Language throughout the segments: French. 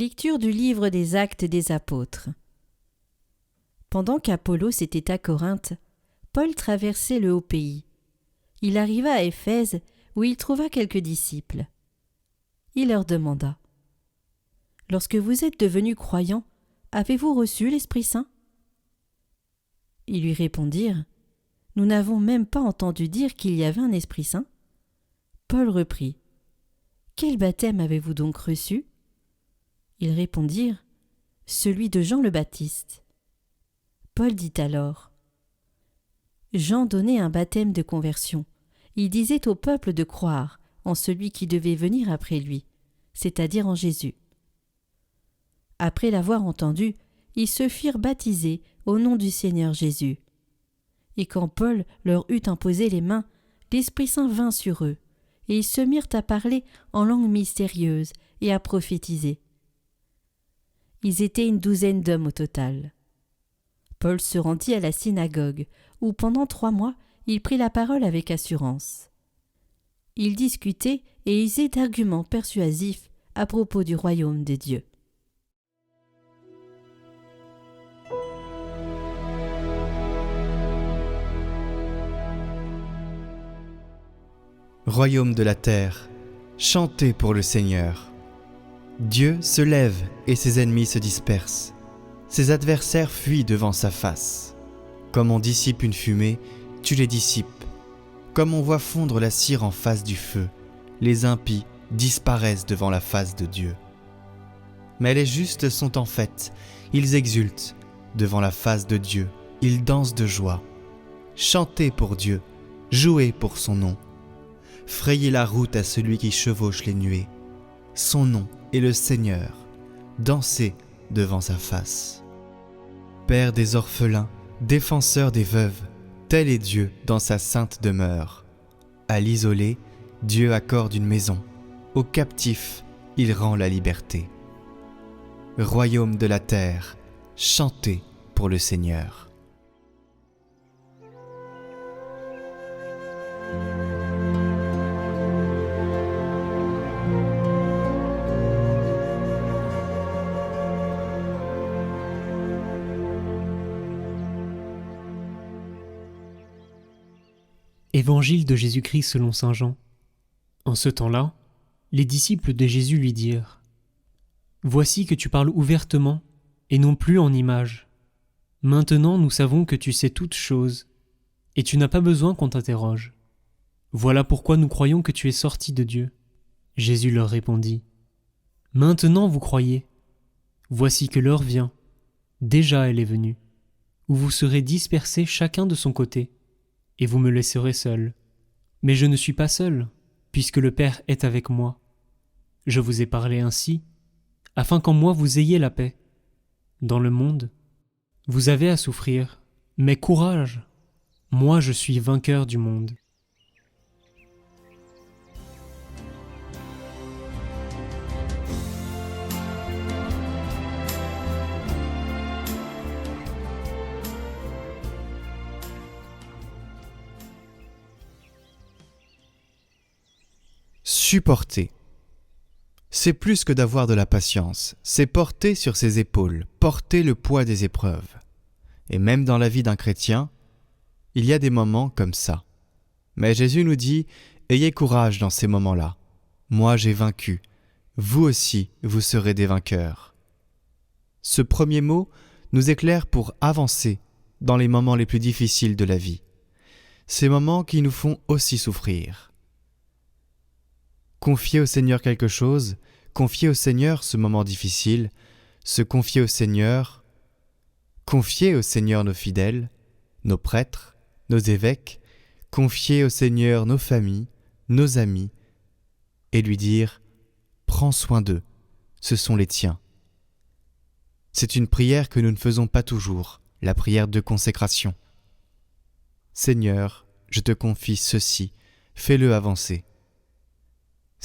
Lecture du livre des Actes des Apôtres. Pendant qu'Apollos était à Corinthe, Paul traversait le haut pays. Il arriva à Éphèse, où il trouva quelques disciples. Il leur demanda : « Lorsque vous êtes devenus croyants, avez-vous reçu l'Esprit Saint ?» Ils lui répondirent : « Nous n'avons même pas entendu dire qu'il y avait un Esprit Saint. » Paul reprit : « Quel baptême avez-vous donc reçu ?» Ils répondirent : « Celui de Jean le Baptiste. » Paul dit alors : « Jean donnait un baptême de conversion. Il disait au peuple de croire en celui qui devait venir après lui, c'est-à-dire en Jésus. » Après l'avoir entendu, ils se firent baptiser au nom du Seigneur Jésus. Et quand Paul leur eut imposé les mains, l'Esprit Saint vint sur eux, et ils se mirent à parler en langue mystérieuse et à prophétiser. Ils étaient une douzaine d'hommes au total. Paul se rendit à la synagogue, où pendant 3 mois, il prit la parole avec assurance. Il discutait et usait d'arguments persuasifs à propos du royaume de Dieu. Royaume de la terre, chantez pour le Seigneur. Dieu se lève et ses ennemis se dispersent. Ses adversaires fuient devant sa face. Comme on dissipe une fumée, tu les dissipes. Comme on voit fondre la cire en face du feu, les impies disparaissent devant la face de Dieu. Mais les justes sont en fête, ils exultent. Devant la face de Dieu, ils dansent de joie. Chantez pour Dieu, jouez pour son nom. Frayez la route à celui qui chevauche les nuées. Son nom est le Seigneur. Dansez devant sa face. Père des orphelins, défenseur des veuves, tel est Dieu dans sa sainte demeure. À l'isolé, Dieu accorde une maison. Aux captifs, il rend la liberté. Royaume de la terre, chantez pour le Seigneur. Évangile de Jésus-Christ selon saint Jean. En ce temps-là, les disciples de Jésus lui dirent : « Voici que tu parles ouvertement, et non plus en images. Maintenant nous savons que tu sais toutes choses, et tu n'as pas besoin qu'on t'interroge. Voilà pourquoi nous croyons que tu es sorti de Dieu. » Jésus leur répondit : « Maintenant vous croyez. Voici que l'heure vient, déjà elle est venue, où vous serez dispersés chacun de son côté, et vous me laisserez seul. Mais je ne suis pas seul, puisque le Père est avec moi. Je vous ai parlé ainsi, afin qu'en moi vous ayez la paix. Dans le monde, vous avez à souffrir, mais courage, moi je suis vainqueur du monde. » Supporter. C'est plus que d'avoir de la patience, c'est porter sur ses épaules, porter le poids des épreuves. Et même dans la vie d'un chrétien, il y a des moments comme ça. Mais Jésus nous dit : ayez courage dans ces moments-là. Moi j'ai vaincu, vous aussi vous serez des vainqueurs. Ce premier mot nous éclaire pour avancer dans les moments les plus difficiles de la vie. Ces moments qui nous font aussi souffrir. Confier au Seigneur quelque chose, confier au Seigneur ce moment difficile, se confier au Seigneur nos fidèles, nos prêtres, nos évêques, confier au Seigneur nos familles, nos amis, et lui dire : prends soin d'eux, ce sont les tiens. C'est une prière que nous ne faisons pas toujours, la prière de consécration. Seigneur, je te confie ceci, fais-le avancer.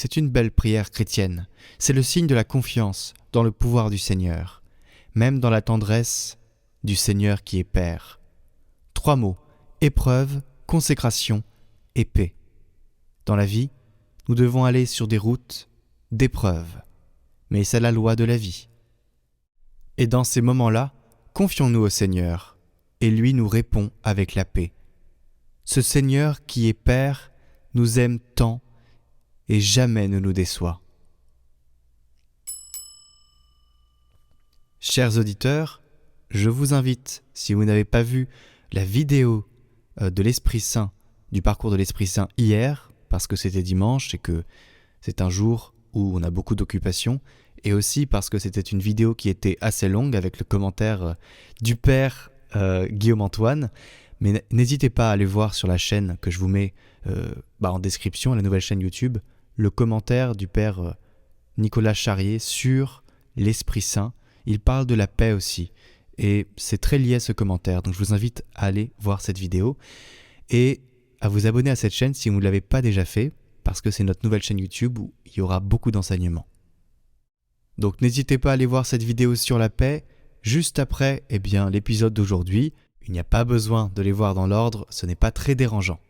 C'est une belle prière chrétienne, c'est le signe de la confiance dans le pouvoir du Seigneur, même dans la tendresse du Seigneur qui est Père. 3 mots, épreuve, consécration et paix. Dans la vie, nous devons aller sur des routes d'épreuves, mais c'est la loi de la vie. Et dans ces moments-là, confions-nous au Seigneur, et lui nous répond avec la paix. Ce Seigneur qui est Père nous aime tant et jamais ne nous déçoit. Chers auditeurs, je vous invite, si vous n'avez pas vu la vidéo de l'Esprit Saint, du parcours de l'Esprit Saint hier, parce que c'était dimanche et que c'est un jour où on a beaucoup d'occupations, et aussi parce que c'était une vidéo qui était assez longue avec le commentaire du Père Guillaume Antoine, mais n'hésitez pas à aller voir sur la chaîne que je vous mets en description, la nouvelle chaîne YouTube, le commentaire du Père Nicolas Charrier sur l'Esprit Saint. Il parle de la paix aussi, et c'est très lié à ce commentaire, donc je vous invite à aller voir cette vidéo et à vous abonner à cette chaîne si vous ne l'avez pas déjà fait, parce que c'est notre nouvelle chaîne YouTube où il y aura beaucoup d'enseignements. Donc n'hésitez pas à aller voir cette vidéo sur la paix, juste après l'épisode d'aujourd'hui. Il n'y a pas besoin de les voir dans l'ordre, ce n'est pas très dérangeant.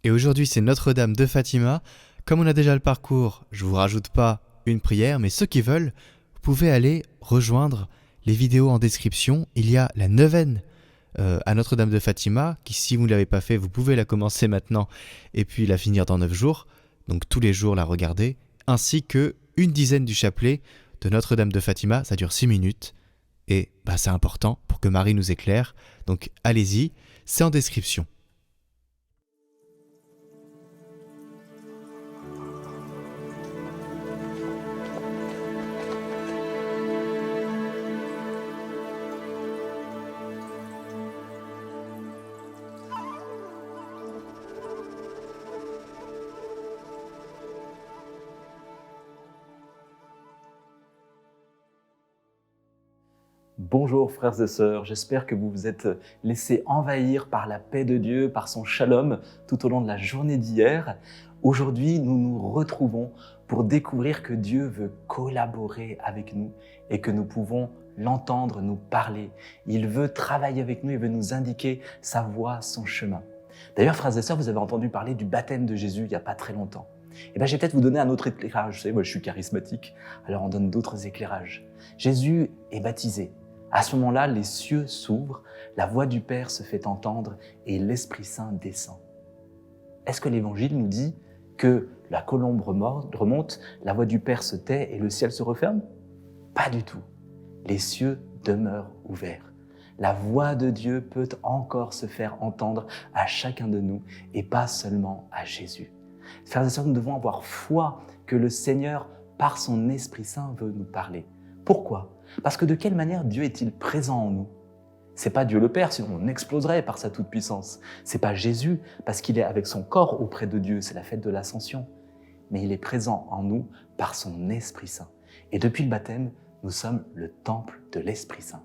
Et aujourd'hui c'est Notre-Dame de Fatima. Comme on a déjà le parcours, je ne vous rajoute pas une prière, mais ceux qui veulent, vous pouvez aller rejoindre les vidéos en description. Il y a la neuvaine à Notre-Dame de Fatima, qui si vous ne l'avez pas fait, vous pouvez la commencer maintenant et puis la finir dans 9 jours. Donc tous les jours la regarder, ainsi que une dizaine du chapelet de Notre-Dame de Fatima, ça dure 6 minutes. Et c'est important pour que Marie nous éclaire. Donc allez-y, c'est en description. Bonjour frères et sœurs, j'espère que vous vous êtes laissés envahir par la paix de Dieu, par son shalom tout au long de la journée d'hier. Aujourd'hui, nous nous retrouvons pour découvrir que Dieu veut collaborer avec nous et que nous pouvons l'entendre nous parler. Il veut travailler avec nous, il veut nous indiquer sa voie, son chemin. D'ailleurs, frères et sœurs, vous avez entendu parler du baptême de Jésus il n'y a pas très longtemps. Je vais peut-être vous donner un autre éclairage. Vous savez, moi je suis charismatique, alors on donne d'autres éclairages. Jésus est baptisé. À ce moment-là, les cieux s'ouvrent, la voix du Père se fait entendre et l'Esprit Saint descend. Est-ce que l'Évangile nous dit que la colombe remonte, la voix du Père se tait et le ciel se referme? Pas du tout. Les cieux demeurent ouverts. La voix de Dieu peut encore se faire entendre à chacun de nous et pas seulement à Jésus. Frères et sœurs, nous devons avoir foi que le Seigneur, par son Esprit Saint, veut nous parler. Pourquoi? Parce que de quelle manière Dieu est-il présent en nous? C'est pas Dieu le Père, sinon on exploserait par sa toute-puissance. C'est pas Jésus, parce qu'il est avec son corps auprès de Dieu, c'est la fête de l'Ascension. Mais il est présent en nous par son Esprit Saint. Et depuis le baptême, nous sommes le temple de l'Esprit Saint.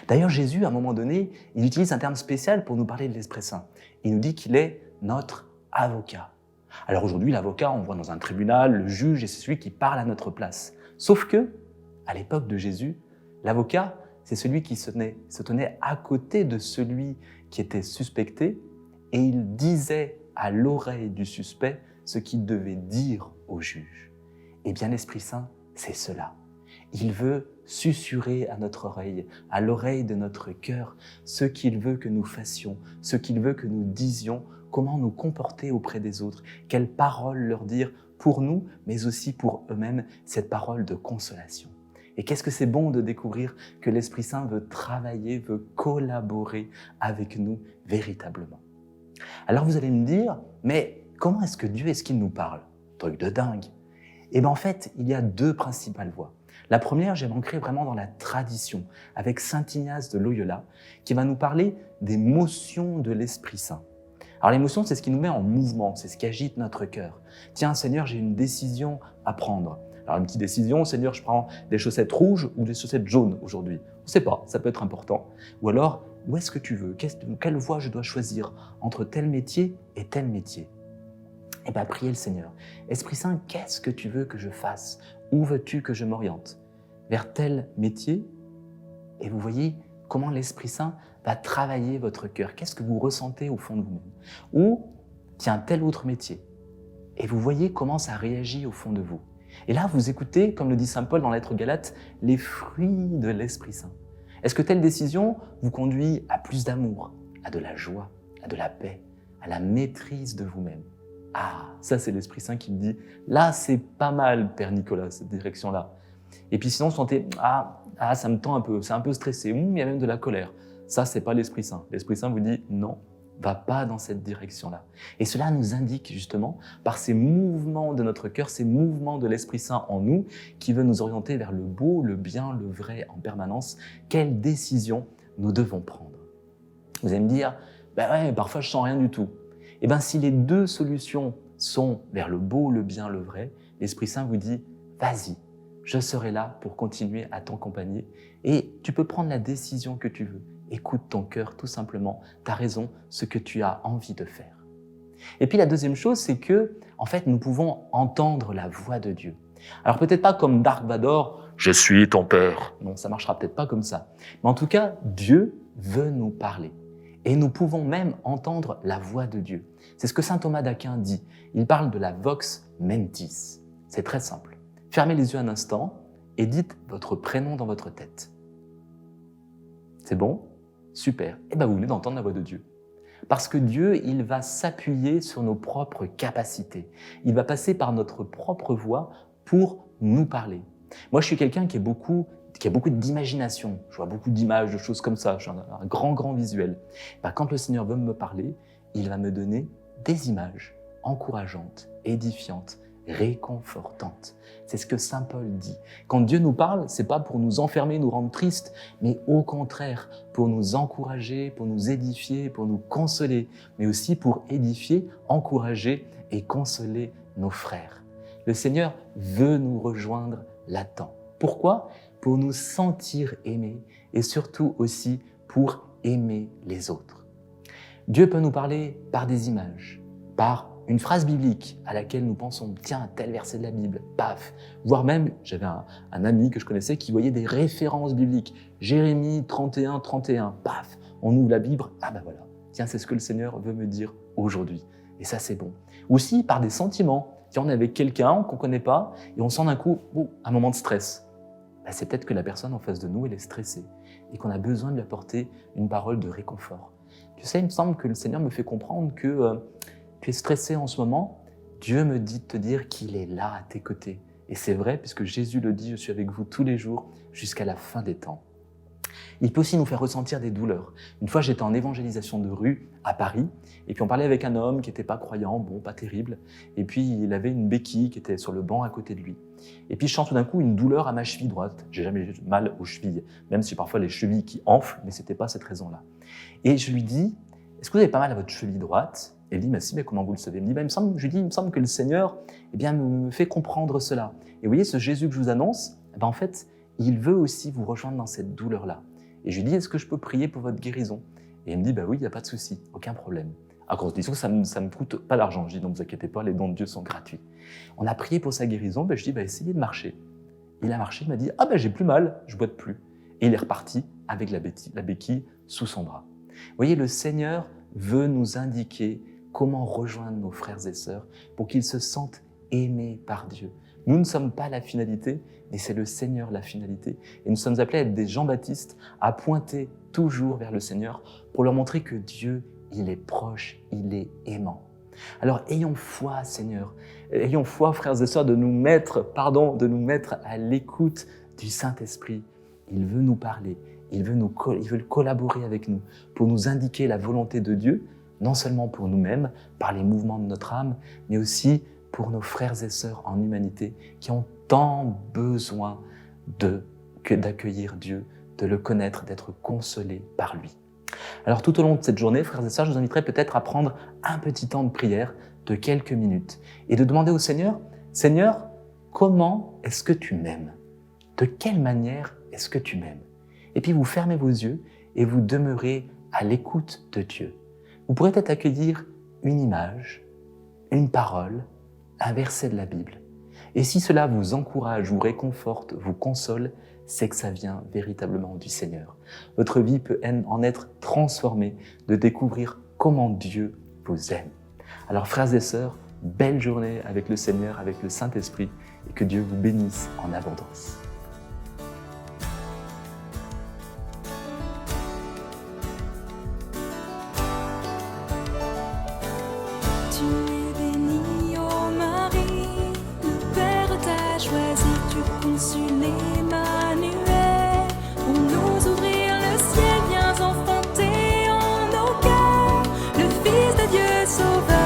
D'ailleurs, Jésus, à un moment donné, il utilise un terme spécial pour nous parler de l'Esprit Saint. Il nous dit qu'il est notre avocat. Alors aujourd'hui, l'avocat, on voit dans un tribunal, le juge, et c'est celui qui parle à notre place. Sauf que, à l'époque de Jésus, l'avocat, c'est celui qui se tenait à côté de celui qui était suspecté et il disait à l'oreille du suspect ce qu'il devait dire au juge. Eh bien, l'Esprit Saint, c'est cela. Il veut susurrer à notre oreille, à l'oreille de notre cœur, ce qu'il veut que nous fassions, ce qu'il veut que nous disions, comment nous comporter auprès des autres, quelles paroles leur dire pour nous, mais aussi pour eux-mêmes, cette parole de consolation. Et qu'est-ce que c'est bon de découvrir que l'Esprit Saint veut travailler, veut collaborer avec nous véritablement. Alors vous allez me dire, mais comment est-ce que Dieu, est-ce qu'il nous parle? Truc de dingue. Et bien en fait, il y a deux principales voies. La première, j'ai ancrée vraiment dans la tradition, avec saint Ignace de Loyola, qui va nous parler des motions de l'Esprit Saint. Alors l'émotion, c'est ce qui nous met en mouvement, c'est ce qui agite notre cœur. Tiens Seigneur, j'ai une décision à prendre. Alors une petite décision, Seigneur, je prends des chaussettes rouges ou des chaussettes jaunes aujourd'hui. On ne sait pas, ça peut être important. Ou alors, où est-ce que tu veux? Quelle voie je dois choisir entre tel métier et tel métier? Eh bien, priez le Seigneur. Esprit Saint, qu'est-ce que tu veux que je fasse? Où veux-tu que je m'oriente? Vers tel métier? Et vous voyez comment l'Esprit Saint va travailler votre cœur. Qu'est-ce que vous ressentez au fond de vous-même? Ou, tiens, tel autre métier. Et vous voyez comment ça réagit au fond de vous. Et là, vous écoutez, comme le dit saint Paul dans la lettre aux Galates, les fruits de l'Esprit Saint. Est-ce que telle décision vous conduit à plus d'amour, à de la joie, à de la paix, à la maîtrise de vous-même? Ah, ça c'est l'Esprit Saint qui me dit, là c'est pas mal, Père Nicolas, cette direction-là. Et puis sinon, vous sentez, ça me tend un peu, c'est un peu stressé, il y a même de la colère. Ça, c'est pas l'Esprit Saint. L'Esprit Saint vous dit, non, va pas dans cette direction-là. Et cela nous indique justement, par ces mouvements de notre cœur, ces mouvements de l'Esprit Saint en nous, qui veut nous orienter vers le beau, le bien, le vrai en permanence, quelles décisions nous devons prendre. Vous allez me dire, parfois je sens rien du tout. Eh bien, si les deux solutions sont vers le beau, le bien, le vrai, l'Esprit Saint vous dit, vas-y, je serai là pour continuer à t'accompagner et tu peux prendre la décision que tu veux. Écoute ton cœur tout simplement, tu as raison, ce que tu as envie de faire. Et puis la deuxième chose, c'est que, en fait, nous pouvons entendre la voix de Dieu. Alors peut-être pas comme Dark Vador, je suis ton père. Non, ça marchera peut-être pas comme ça. Mais en tout cas, Dieu veut nous parler. Et nous pouvons même entendre la voix de Dieu. C'est ce que saint Thomas d'Aquin dit. Il parle de la vox mentis. C'est très simple. Fermez les yeux un instant et dites votre prénom dans votre tête. C'est bon? Super. Et bien vous venez d'entendre la voix de Dieu. Parce que Dieu, il va s'appuyer sur nos propres capacités. Il va passer par notre propre voix pour nous parler. Moi, je suis quelqu'un qui a beaucoup d'imagination. Je vois beaucoup d'images, de choses comme ça. Je suis un grand visuel. Quand le Seigneur veut me parler, il va me donner des images encourageantes, édifiantes, réconfortantes. C'est ce que saint Paul dit. Quand Dieu nous parle, c'est pas pour nous enfermer, nous rendre tristes, mais au contraire, pour nous encourager, pour nous édifier, pour nous consoler, mais aussi pour édifier, encourager et consoler nos frères. Le Seigneur veut nous rejoindre là-dedans. Pourquoi? Pour nous sentir aimés et surtout aussi pour aimer les autres. Dieu peut nous parler par des images, par une phrase biblique à laquelle nous pensons, tiens, tel verset de la Bible, paf. Voire même, j'avais un ami que je connaissais qui voyait des références bibliques. Jérémie 31, 31, paf. On ouvre la Bible, voilà. Tiens, c'est ce que le Seigneur veut me dire aujourd'hui. Et ça, c'est bon. Aussi par des sentiments. Tiens, on est avec quelqu'un qu'on ne connaît pas et on sent d'un coup un moment de stress. C'est peut-être que la personne en face de nous, elle est stressée et qu'on a besoin de lui apporter une parole de réconfort. Tu sais, il me semble que le Seigneur me fait comprendre que tu es stressé en ce moment. Dieu me dit de te dire qu'il est là à tes côtés. Et c'est vrai, puisque Jésus le dit, je suis avec vous tous les jours jusqu'à la fin des temps. Il peut aussi nous faire ressentir des douleurs. Une fois, j'étais en évangélisation de rue à Paris, et puis on parlait avec un homme qui n'était pas croyant, pas terrible, et puis il avait une béquille qui était sur le banc à côté de lui. Et puis je sens tout d'un coup une douleur à ma cheville droite. J'ai jamais eu mal aux chevilles, même si parfois les chevilles qui enflent, mais c'était pas cette raison-là. Et je lui dis, est-ce que vous avez pas mal à votre cheville droite? Et il dit, si, mais comment vous le savez? Il me dit, il me semble que le Seigneur me fait comprendre cela. Et vous voyez, ce Jésus que je vous annonce, en fait, il veut aussi vous rejoindre dans cette douleur-là. Et je lui dis, est-ce que je peux prier pour votre guérison? Et il me dit, oui, il n'y a pas de souci, aucun problème. Alors, disons que ça me coûte pas l'argent. Je dis, donc, ne vous inquiétez pas, les dons de Dieu sont gratuits. On a prié pour sa guérison, je dis, essayez de marcher. Il a marché, il m'a dit, j'ai plus mal, je boite plus. Et il est reparti avec la béquille sous son bras. Vous voyez, le Seigneur veut nous indiquer comment rejoindre nos frères et sœurs pour qu'ils se sentent aimés par Dieu. Nous ne sommes pas la finalité, mais c'est le Seigneur la finalité. Et nous sommes appelés à être des Jean-Baptiste, à pointer toujours vers le Seigneur pour leur montrer que Dieu, il est proche, il est aimant. Alors ayons foi, Seigneur, ayons foi, frères et sœurs, de nous mettre à l'écoute du Saint-Esprit. Il veut nous parler, il veut collaborer avec nous pour nous indiquer la volonté de Dieu, non seulement pour nous-mêmes, par les mouvements de notre âme, mais aussi pour nos frères et sœurs en humanité qui ont tant besoin d'accueillir Dieu, de le connaître, d'être consolés par lui. Alors tout au long de cette journée, frères et sœurs, je vous inviterai peut-être à prendre un petit temps de prière de quelques minutes et de demander au Seigneur, « Seigneur, comment est-ce que tu m'aimes? De quelle manière est-ce que tu m'aimes ?» Et puis vous fermez vos yeux et vous demeurez à l'écoute de Dieu. Vous pourrez peut-être accueillir une image, une parole, un verset de la Bible. Et si cela vous encourage, vous réconforte, vous console, c'est que ça vient véritablement du Seigneur. Votre vie peut en être transformée, de découvrir comment Dieu vous aime. Alors frères et sœurs, belle journée avec le Seigneur, avec le Saint-Esprit, et que Dieu vous bénisse en abondance. Tu es bénie, ô Marie, le Père t'a choisi, tu conçus l'Emmanuel. Pour nous ouvrir le ciel, viens enfanter en nos cœurs, le Fils de Dieu sauveur.